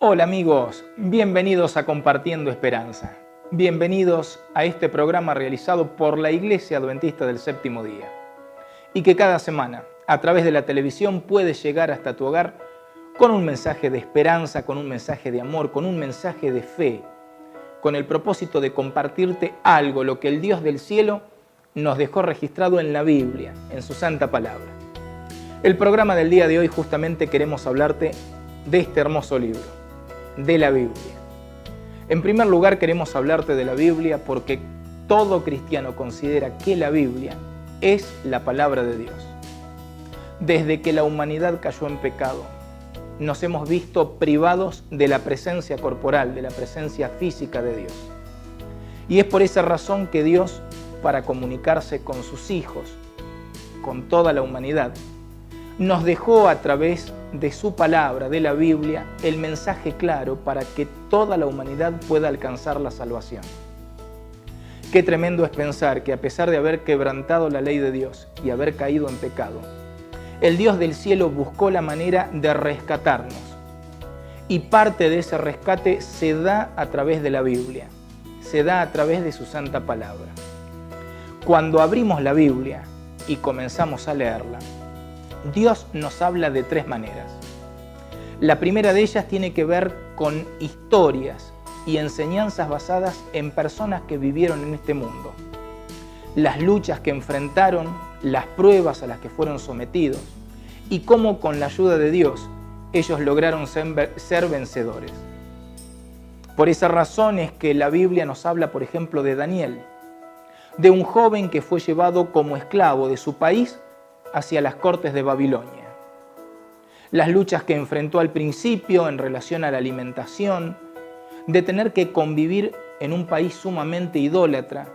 Hola amigos, bienvenidos a Compartiendo Esperanza. Bienvenidos a este programa realizado por la Iglesia Adventista del Séptimo Día y que cada semana a través de la televisión puede llegar hasta tu hogar con un mensaje de esperanza, con un mensaje de amor, con un mensaje de fe, con el propósito de compartirte algo, lo que el Dios del cielo nos dejó registrado en la Biblia, en su santa palabra. El programa del día de hoy justamente queremos hablarte de este hermoso libro, de la Biblia. En primer lugar queremos hablarte de la Biblia porque todo cristiano considera que la Biblia es la palabra de Dios. Desde que la humanidad cayó en pecado, nos hemos visto privados de la presencia corporal, de la presencia física de Dios. Y es por esa razón que Dios, para comunicarse con sus hijos, con toda la humanidad, nos dejó a través de su palabra, de la Biblia, el mensaje claro para que toda la humanidad pueda alcanzar la salvación. Qué tremendo es pensar que a pesar de haber quebrantado la ley de Dios y haber caído en pecado, el Dios del cielo buscó la manera de rescatarnos. Y parte de ese rescate se da a través de la Biblia, se da a través de su santa palabra. Cuando abrimos la Biblia y comenzamos a leerla, Dios nos habla de tres maneras. La primera de ellas tiene que ver con historias y enseñanzas basadas en personas que vivieron en este mundo. Las luchas que enfrentaron, las pruebas a las que fueron sometidos y cómo con la ayuda de Dios ellos lograron ser vencedores. Por esa razón es que la Biblia nos habla, por ejemplo, de Daniel, de un joven que fue llevado como esclavo de su país hacia las cortes de Babilonia. Las luchas que enfrentó al principio en relación a la alimentación, de tener que convivir en un país sumamente idólatra,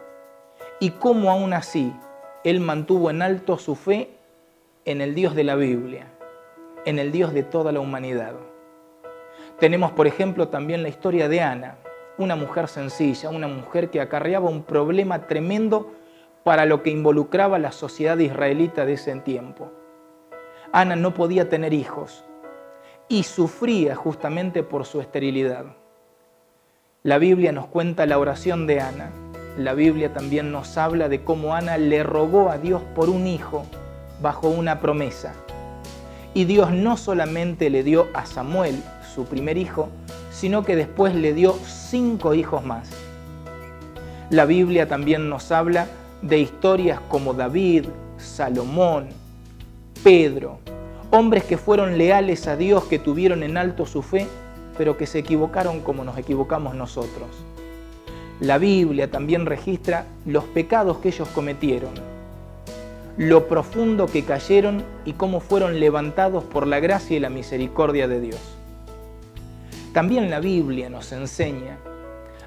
y cómo aún así él mantuvo en alto su fe en el Dios de la Biblia, en el Dios de toda la humanidad. Tenemos, por ejemplo, también la historia de Ana, una mujer sencilla, una mujer que acarreaba un problema tremendo para lo que involucraba la sociedad israelita de ese tiempo. Ana no podía tener hijos y sufría justamente por su esterilidad. La Biblia nos cuenta la oración de Ana. La Biblia también nos habla de cómo Ana le rogó a Dios por un hijo bajo una promesa. Y Dios no solamente le dio a Samuel, su primer hijo, sino que después le dio 5 hijos más. La Biblia también nos habla de historias como David, Salomón, Pedro, hombres que fueron leales a Dios, que tuvieron en alto su fe, pero que se equivocaron como nos equivocamos nosotros. La Biblia también registra los pecados que ellos cometieron, lo profundo que cayeron y cómo fueron levantados por la gracia y la misericordia de Dios. También la Biblia nos enseña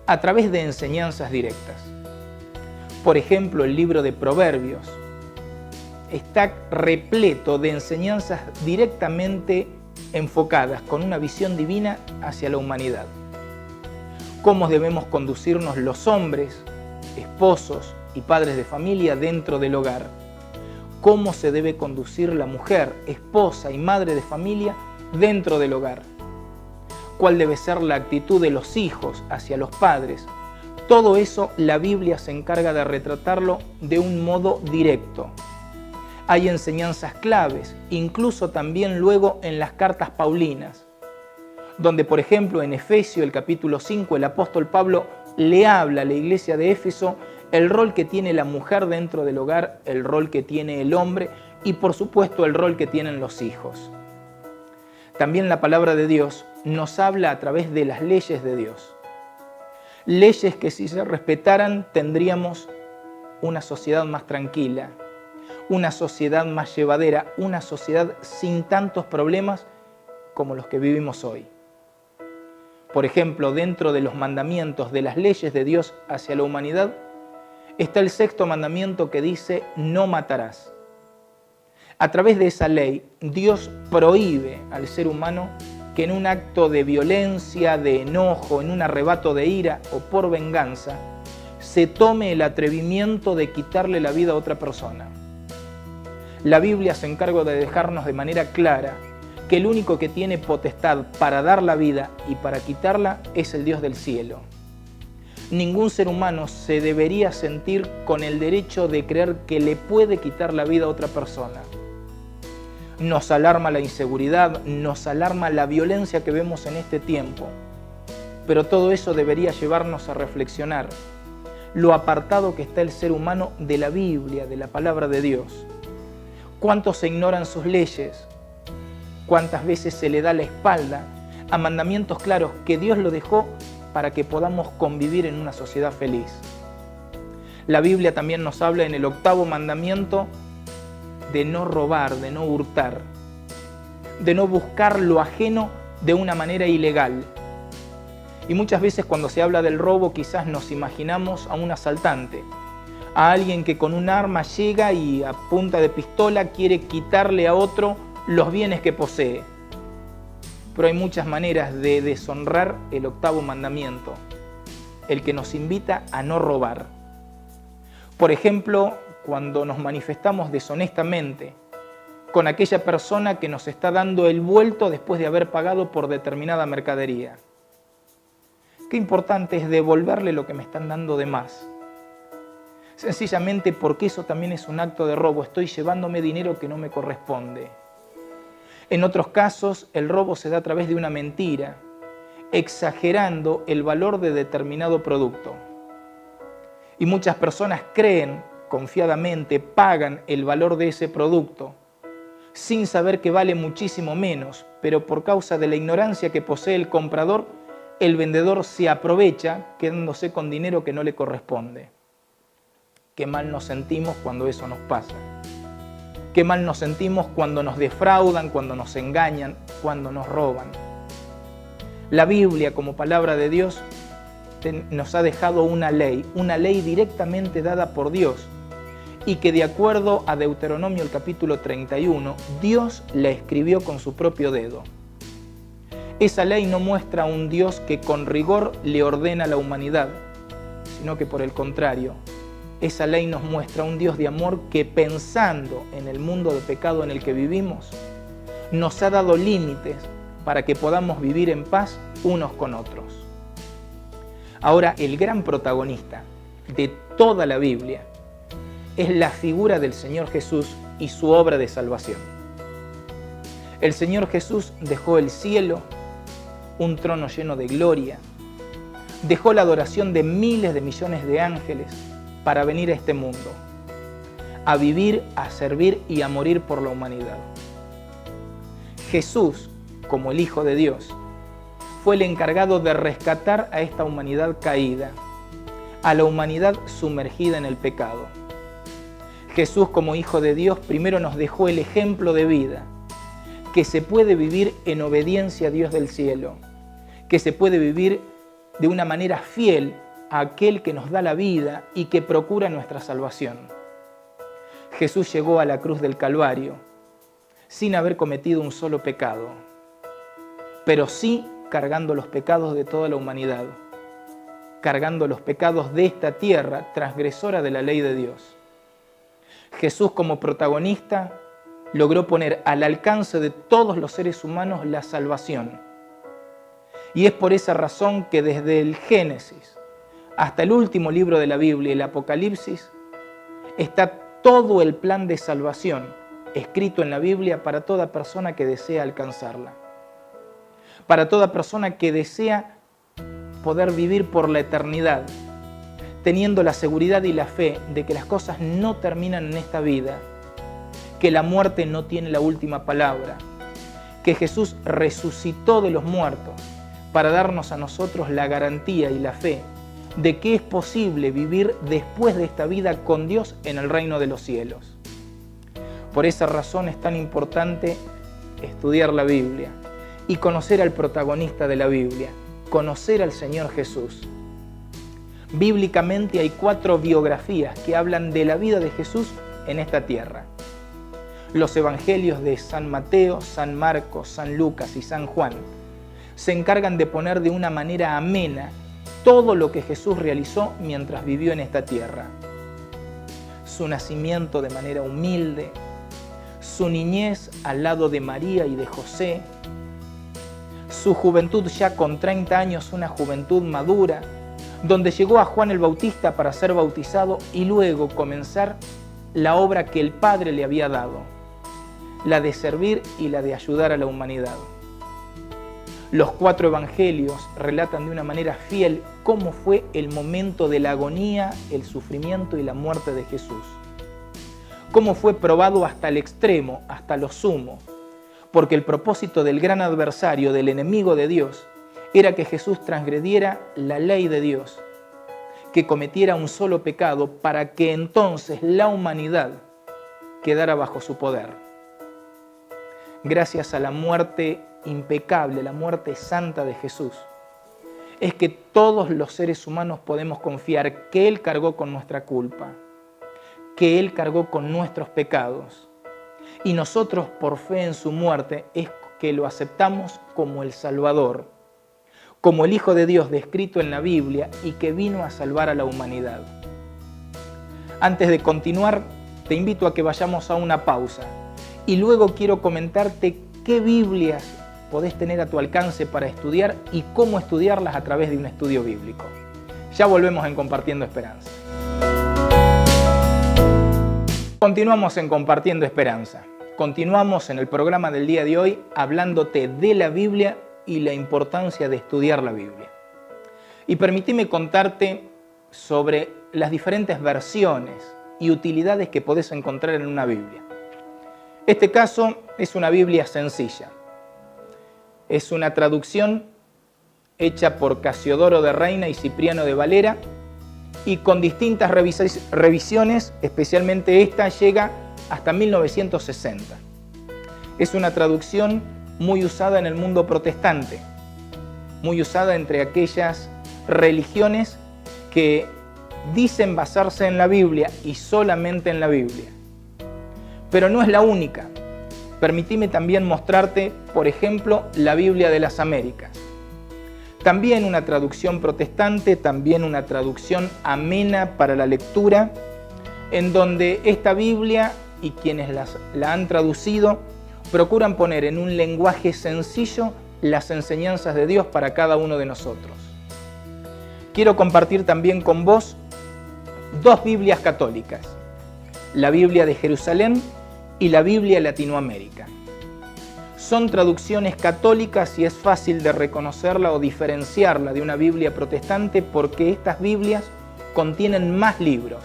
a través de enseñanzas directas. Por ejemplo, el libro de Proverbios está repleto de enseñanzas directamente enfocadas con una visión divina hacia la humanidad. Cómo debemos conducirnos los hombres, esposos y padres de familia dentro del hogar. Cómo se debe conducir la mujer, esposa y madre de familia dentro del hogar. Cuál debe ser la actitud de los hijos hacia los padres. Todo eso la Biblia se encarga de retratarlo de un modo directo. Hay enseñanzas claves, incluso también luego en las cartas paulinas, donde por ejemplo en Efesios, el capítulo 5, el apóstol Pablo le habla a la iglesia de Éfeso el rol que tiene la mujer dentro del hogar, el rol que tiene el hombre y por supuesto el rol que tienen los hijos. También la palabra de Dios nos habla a través de las leyes de Dios. Leyes que si se respetaran tendríamos una sociedad más tranquila, una sociedad más llevadera, una sociedad sin tantos problemas como los que vivimos hoy. Por ejemplo, dentro de los mandamientos de las leyes de Dios hacia la humanidad, está el 6º mandamiento que dice: no matarás. A través de esa ley, Dios prohíbe al ser humano que en un acto de violencia, de enojo, en un arrebato de ira o por venganza, se tome el atrevimiento de quitarle la vida a otra persona. La Biblia se encarga de dejarnos de manera clara que el único que tiene potestad para dar la vida y para quitarla es el Dios del cielo. Ningún ser humano se debería sentir con el derecho de creer que le puede quitar la vida a otra persona. Nos alarma la inseguridad, nos alarma la violencia que vemos en este tiempo. Pero todo eso debería llevarnos a reflexionar lo apartado que está el ser humano de la Biblia, de la palabra de Dios. ¿Cuántos se ignoran sus leyes? ¿Cuántas veces se le da la espalda a mandamientos claros que Dios lo dejó para que podamos convivir en una sociedad feliz? La Biblia también nos habla en el 8º mandamiento de no robar, de no hurtar, de no buscar lo ajeno de una manera ilegal. Y muchas veces cuando se habla del robo quizás nos imaginamos a un asaltante, a alguien que con un arma llega y a punta de pistola quiere quitarle a otro los bienes que posee. Pero hay muchas maneras de deshonrar el 8º mandamiento, el que nos invita a no robar. Por ejemplo, cuando nos manifestamos deshonestamente con aquella persona que nos está dando el vuelto después de haber pagado por determinada mercadería. Qué importante es devolverle lo que me están dando de más. Sencillamente porque eso también es un acto de robo. Estoy llevándome dinero que no me corresponde. En otros casos, el robo se da a través de una mentira, exagerando el valor de determinado producto. Y muchas personas creen, confiadamente, pagan el valor de ese producto, sin saber que vale muchísimo menos, pero por causa de la ignorancia que posee el comprador, el vendedor se aprovecha quedándose con dinero que no le corresponde. Qué mal nos sentimos cuando eso nos pasa. Qué mal nos sentimos cuando nos defraudan, cuando nos engañan, cuando nos roban. La Biblia, como palabra de Dios, nos ha dejado una ley directamente dada por Dios, y que de acuerdo a Deuteronomio el capítulo 31, Dios la escribió con su propio dedo. Esa ley no muestra a un Dios que con rigor le ordena a la humanidad, sino que por el contrario, esa ley nos muestra a un Dios de amor que, pensando en el mundo de pecado en el que vivimos, nos ha dado límites para que podamos vivir en paz unos con otros. Ahora, el gran protagonista de toda la Biblia es la figura del Señor Jesús y su obra de salvación. El Señor Jesús dejó el cielo, un trono lleno de gloria, dejó la adoración de miles de millones de ángeles para venir a este mundo, a vivir, a servir y a morir por la humanidad. Jesús, como el Hijo de Dios, fue el encargado de rescatar a esta humanidad caída, a la humanidad sumergida en el pecado. Jesús, como Hijo de Dios, primero nos dejó el ejemplo de vida, que se puede vivir en obediencia a Dios del cielo, que se puede vivir de una manera fiel a aquel que nos da la vida y que procura nuestra salvación. Jesús llegó a la cruz del Calvario sin haber cometido un solo pecado, pero sí cargando los pecados de toda la humanidad, cargando los pecados de esta tierra transgresora de la ley de Dios. Jesús, como protagonista, logró poner al alcance de todos los seres humanos la salvación. Y es por esa razón que desde el Génesis hasta el último libro de la Biblia, el Apocalipsis, está todo el plan de salvación escrito en la Biblia para toda persona que desea alcanzarla. Para toda persona que desea poder vivir por la eternidad, teniendo la seguridad y la fe de que las cosas no terminan en esta vida, que la muerte no tiene la última palabra, que Jesús resucitó de los muertos para darnos a nosotros la garantía y la fe de que es posible vivir después de esta vida con Dios en el reino de los cielos. Por esa razón es tan importante estudiar la Biblia y conocer al protagonista de la Biblia, conocer al Señor Jesús. Bíblicamente hay 4 biografías que hablan de la vida de Jesús en esta tierra. Los evangelios de San Mateo, San Marcos, San Lucas y San Juan se encargan de poner de una manera amena todo lo que Jesús realizó mientras vivió en esta tierra. Su nacimiento de manera humilde, su niñez al lado de María y de José, su juventud ya con 30 años, una juventud madura, donde llegó a Juan el Bautista para ser bautizado y luego comenzar la obra que el Padre le había dado, la de servir y la de ayudar a la humanidad. Los 4 evangelios relatan de una manera fiel cómo fue el momento de la agonía, el sufrimiento y la muerte de Jesús. Cómo fue probado hasta el extremo, hasta lo sumo, porque el propósito del gran adversario, del enemigo de Dios, era que Jesús transgrediera la ley de Dios, que cometiera un solo pecado para que entonces la humanidad quedara bajo su poder. Gracias a la muerte impecable, la muerte santa de Jesús, es que todos los seres humanos podemos confiar que Él cargó con nuestra culpa, que Él cargó con nuestros pecados. Y nosotros, por fe en su muerte, es que lo aceptamos como el Salvador, como el Hijo de Dios descrito en la Biblia y que vino a salvar a la humanidad. Antes de continuar, te invito a que vayamos a una pausa y luego quiero comentarte qué Biblias podés tener a tu alcance para estudiar y cómo estudiarlas a través de un estudio bíblico. Ya volvemos en Compartiendo Esperanza. Continuamos en Compartiendo Esperanza. Continuamos en el programa del día de hoy hablándote de la Biblia y la importancia de estudiar la Biblia. Y permíteme contarte sobre las diferentes versiones y utilidades que podés encontrar en una Biblia. Este caso es una Biblia sencilla. Es una traducción hecha por Casiodoro de Reina y Cipriano de Valera y con distintas revisiones, especialmente esta llega hasta 1960. Es una traducción muy usada en el mundo protestante, muy usada entre aquellas religiones que dicen basarse en la Biblia y solamente en la Biblia. Pero no es la única. Permitime también mostrarte, por ejemplo, la Biblia de las Américas. También una traducción protestante, también una traducción amena para la lectura, en donde esta Biblia y quienes la han traducido procuran poner en un lenguaje sencillo las enseñanzas de Dios para cada uno de nosotros. Quiero compartir también con vos 2 Biblias católicas, la Biblia de Jerusalén y la Biblia de Latinoamérica. Son traducciones católicas y es fácil de reconocerla o diferenciarla de una Biblia protestante porque estas Biblias contienen más libros,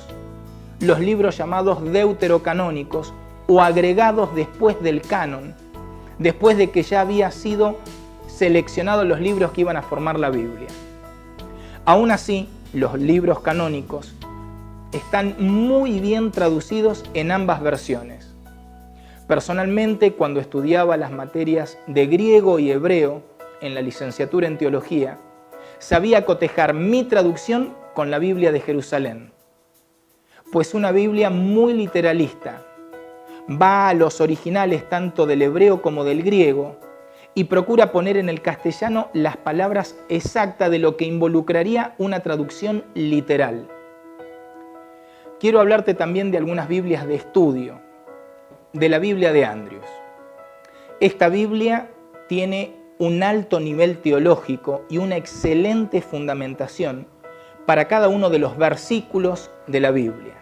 los libros llamados deuterocanónicos o agregados después del canon, después de que ya había sido seleccionados los libros que iban a formar la Biblia. Aún así, los libros canónicos están muy bien traducidos en ambas versiones. Personalmente, cuando estudiaba las materias de griego y hebreo en la licenciatura en teología, sabía cotejar mi traducción con la Biblia de Jerusalén, pues una Biblia muy literalista, va a los originales tanto del hebreo como del griego y procura poner en el castellano las palabras exactas de lo que involucraría una traducción literal. Quiero hablarte también de algunas Biblias de estudio, de la Biblia de Andrews. Esta Biblia tiene un alto nivel teológico y una excelente fundamentación para cada uno de los versículos de la Biblia.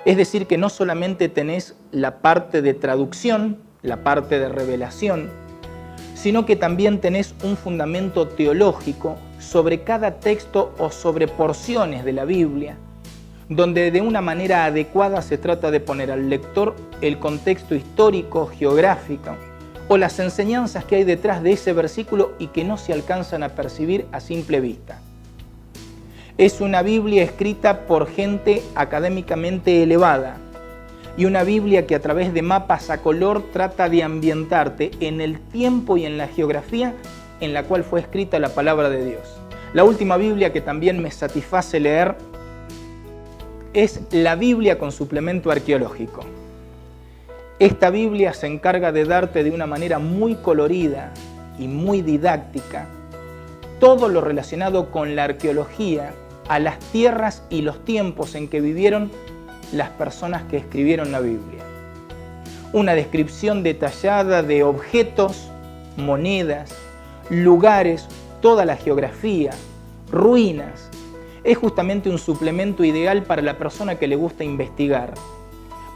Es decir, que no solamente tenés la parte de traducción, la parte de revelación, sino que también tenés un fundamento teológico sobre cada texto o sobre porciones de la Biblia, donde de una manera adecuada se trata de poner al lector el contexto histórico, geográfico, o las enseñanzas que hay detrás de ese versículo y que no se alcanzan a percibir a simple vista. Es una Biblia escrita por gente académicamente elevada y una Biblia que a través de mapas a color trata de ambientarte en el tiempo y en la geografía en la cual fue escrita la palabra de Dios. La última Biblia que también me satisface leer es la Biblia con suplemento arqueológico. Esta Biblia se encarga de darte de una manera muy colorida y muy didáctica todo lo relacionado con la arqueología, a las tierras y los tiempos en que vivieron las personas que escribieron la Biblia. una descripción detallada de objetos, monedas, lugares, toda la geografía, ruinas. Es justamente un suplemento ideal para la persona que le gusta investigar,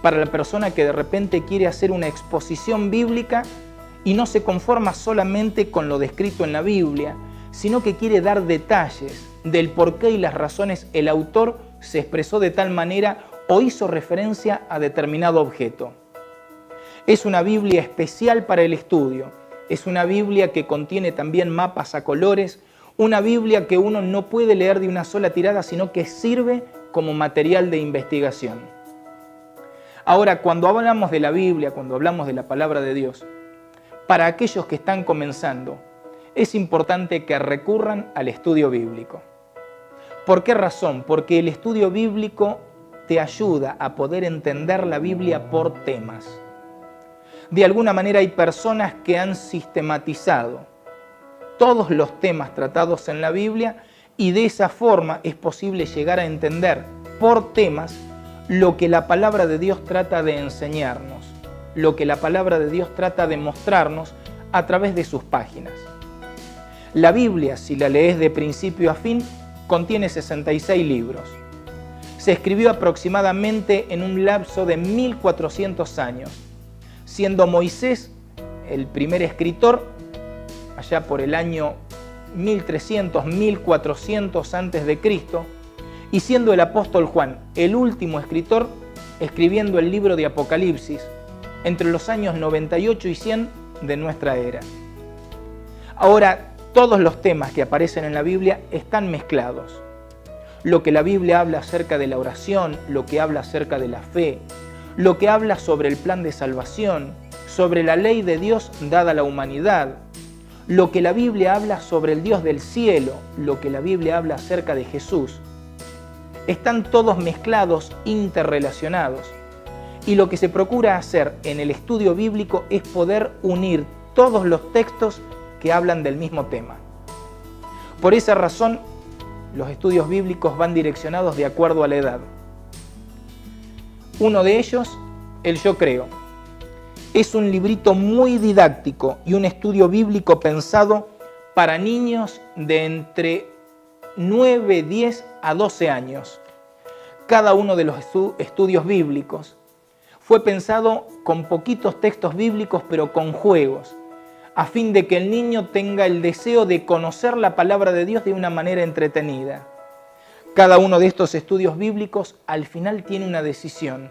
para la persona que de repente quiere hacer una exposición bíblica y no se conforma solamente con lo descrito en la Biblia, sino que quiere dar detalles del por qué y las razones el autor se expresó de tal manera o hizo referencia a determinado objeto. Es una Biblia especial para el estudio, es una Biblia que contiene también mapas a colores, una Biblia que uno no puede leer de una sola tirada, sino que sirve como material de investigación. Ahora, cuando hablamos de la Biblia, cuando hablamos de la palabra de Dios, para aquellos que están comenzando, es importante que recurran al estudio bíblico. ¿Por qué razón? Porque el estudio bíblico te ayuda a poder entender la Biblia por temas. De alguna manera hay personas que han sistematizado todos los temas tratados en la Biblia y de esa forma es posible llegar a entender por temas lo que la palabra de Dios trata de enseñarnos, lo que la palabra de Dios trata de mostrarnos a través de sus páginas. La Biblia, si la lees de principio a fin, contiene 66 libros. Se escribió aproximadamente en un lapso de 1400 años, siendo Moisés el primer escritor, allá por el año 1300, 1400 a.C., y siendo el apóstol Juan el último escritor, escribiendo el libro de Apocalipsis, entre los años 98 y 100 de nuestra era. Ahora, todos los temas que aparecen en la Biblia están mezclados. Lo que la Biblia habla acerca de la oración, lo que habla acerca de la fe, lo que habla sobre el plan de salvación, sobre la ley de Dios dada a la humanidad, lo que la Biblia habla sobre el Dios del cielo, lo que la Biblia habla acerca de Jesús. Están todos mezclados, interrelacionados. Y lo que se procura hacer en el estudio bíblico es poder unir todos los textos que hablan del mismo tema. Por esa razón, los estudios bíblicos van direccionados de acuerdo a la edad. Uno de ellos, el Yo Creo. Es un librito muy didáctico y un estudio bíblico pensado para niños de entre 9, 10 a 12 años. Cada uno de los estudios bíblicos fue pensado con poquitos textos bíblicos, pero con juegos, a fin de que el niño tenga el deseo de conocer la palabra de Dios de una manera entretenida. Cada uno de estos estudios bíblicos al final tiene una decisión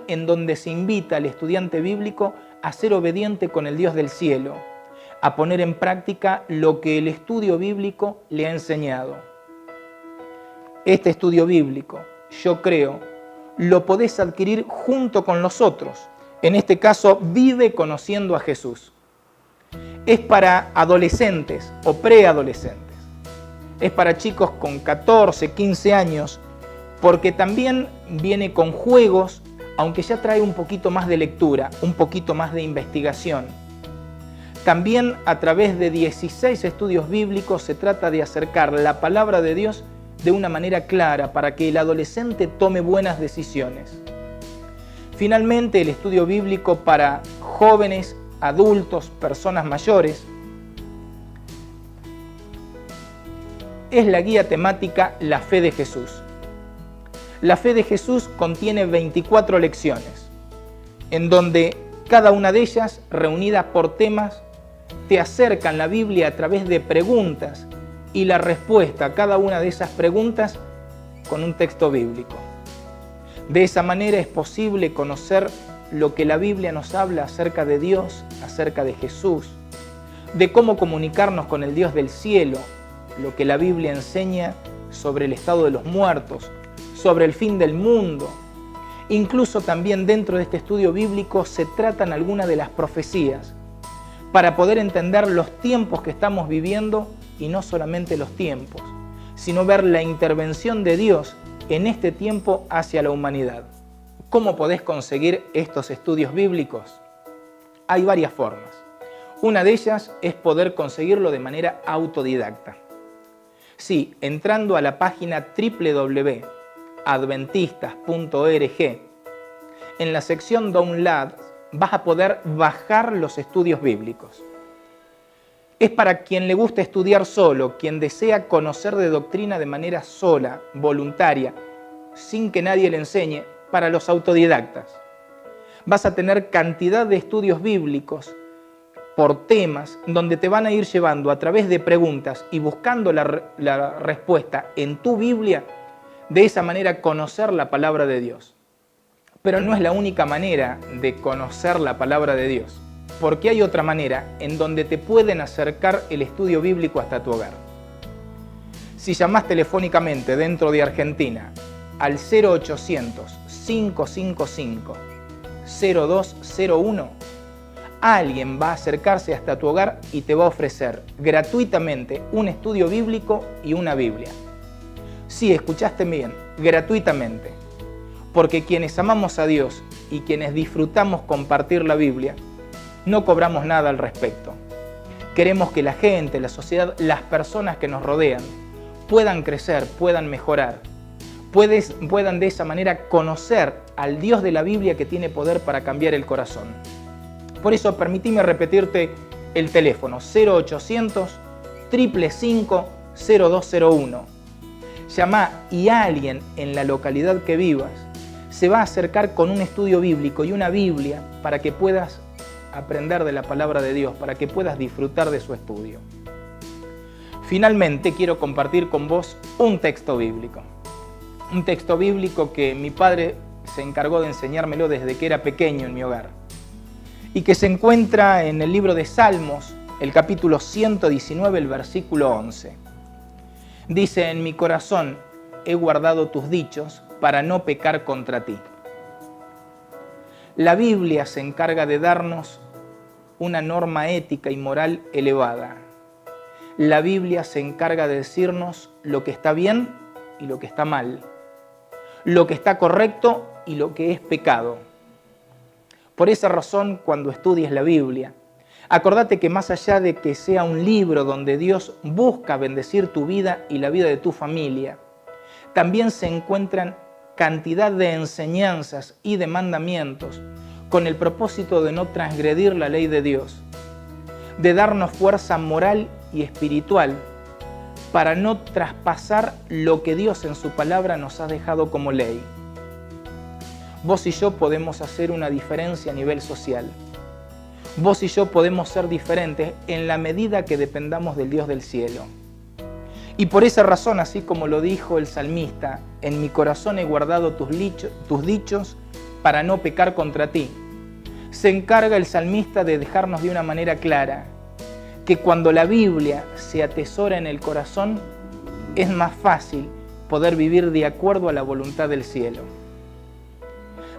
en donde se invita al estudiante bíblico a ser obediente con el Dios del cielo, a poner en práctica lo que el estudio bíblico le ha enseñado. Este estudio bíblico, Yo Creo, lo podés adquirir junto con los otros. En este caso, Vive conociendo a Jesús. Es para adolescentes o preadolescentes. Es para chicos con 14, 15 años, porque también viene con juegos, aunque ya trae un poquito más de lectura, un poquito más de investigación. También a través de 16 estudios bíblicos se trata de acercar la palabra de Dios de una manera clara para que el adolescente tome buenas decisiones. Finalmente, el estudio bíblico para jóvenes, adultos, personas mayores, es la guía temática La Fe de Jesús. La Fe de Jesús contiene 24 lecciones, en donde cada una de ellas, reunidas por temas, te acercan la Biblia a través de preguntas y la respuesta a cada una de esas preguntas con un texto bíblico. De esa manera es posible conocer lo que la Biblia nos habla acerca de Dios, acerca de Jesús, de cómo comunicarnos con el Dios del cielo, lo que la Biblia enseña sobre el estado de los muertos, sobre el fin del mundo. Incluso también dentro de este estudio bíblico se tratan algunas de las profecías para poder entender los tiempos que estamos viviendo y no solamente los tiempos, sino ver la intervención de Dios en este tiempo hacia la humanidad. ¿Cómo podés conseguir estos estudios bíblicos? Hay varias formas. Una de ellas es poder conseguirlo de manera autodidacta. Sí, entrando a la página www.adventistas.org, en la sección Download vas a poder bajar los estudios bíblicos. Es para quien le gusta estudiar solo, quien desea conocer de doctrina de manera sola, voluntaria, sin que nadie le enseñe, para los autodidactas. Vas a tener cantidad de estudios bíblicos por temas donde te van a ir llevando a través de preguntas y buscando la respuesta en tu Biblia, de esa manera conocer la palabra de Dios. Pero no es la única manera de conocer la palabra de Dios, porque hay otra manera en donde te pueden acercar el estudio bíblico hasta tu hogar. Si llamás telefónicamente dentro de Argentina al 0800-555-0201, alguien va a acercarse hasta tu hogar y te va a ofrecer gratuitamente un estudio bíblico y una Biblia. Sí, escuchaste bien, gratuitamente. Porque quienes amamos a Dios y quienes disfrutamos compartir la Biblia, no cobramos nada al respecto. Queremos que la gente, la sociedad, las personas que nos rodean puedan crecer, puedan mejorar, puedan de esa manera conocer al Dios de la Biblia que tiene poder para cambiar el corazón. Por eso permitime repetirte el teléfono 0800-555-0201. Llama y alguien en la localidad que vivas se va a acercar con un estudio bíblico y una Biblia para que puedas aprender de la palabra de Dios, para que puedas disfrutar de su estudio. Finalmente quiero compartir con vos un texto bíblico. Un texto bíblico que mi padre se encargó de enseñármelo desde que era pequeño en mi hogar. Y que se encuentra en el libro de Salmos, el capítulo 119, el versículo 11. Dice: en mi corazón he guardado tus dichos para no pecar contra ti. La Biblia se encarga de darnos una norma ética y moral elevada. La Biblia se encarga de decirnos lo que está bien y lo que está mal, lo que está correcto y lo que es pecado. Por esa razón, cuando estudies la Biblia, acordate que más allá de que sea un libro donde Dios busca bendecir tu vida y la vida de tu familia, también se encuentran cantidad de enseñanzas y de mandamientos con el propósito de no transgredir la ley de Dios, de darnos fuerza moral y espiritual para no traspasar lo que Dios en su palabra nos ha dejado como ley. Vos y yo podemos hacer una diferencia a nivel social. Vos y yo podemos ser diferentes en la medida que dependamos del Dios del cielo. Y por esa razón, así como lo dijo el salmista, en mi corazón he guardado tus dichos para no pecar contra ti, se encarga el salmista de dejarnos de una manera clara que cuando la Biblia se atesora en el corazón, es más fácil poder vivir de acuerdo a la voluntad del cielo.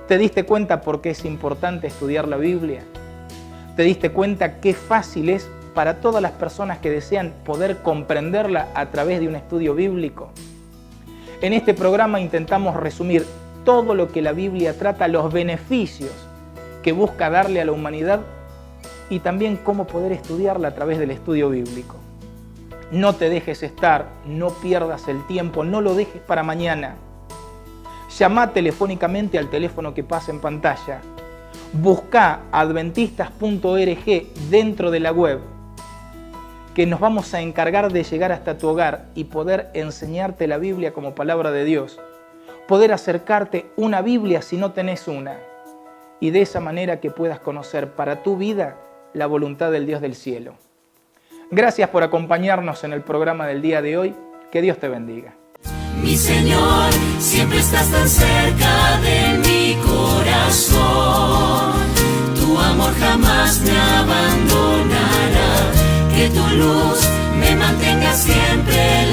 ¿Te diste cuenta por qué es importante estudiar la Biblia? ¿Te diste cuenta qué fácil es para todas las personas que desean poder comprenderla a través de un estudio bíblico? En este programa intentamos resumir todo lo que la Biblia trata, los beneficios que busca darle a la humanidad y también cómo poder estudiarla a través del estudio bíblico. No te dejes estar, no pierdas el tiempo, no lo dejes para mañana. Llama telefónicamente al teléfono que pasa en pantalla. Busca adventistas.org dentro de la web, que nos vamos a encargar de llegar hasta tu hogar y poder enseñarte la Biblia como palabra de Dios. Poder acercarte una Biblia si no tenés una. Y de esa manera que puedas conocer para tu vida la voluntad del Dios del cielo. Gracias por acompañarnos en el programa del día de hoy. Que Dios te bendiga. Mi Señor, siempre estás tan cerca de mi corazón. Tu amor jamás me abandonará. Que tu luz me mantenga siempre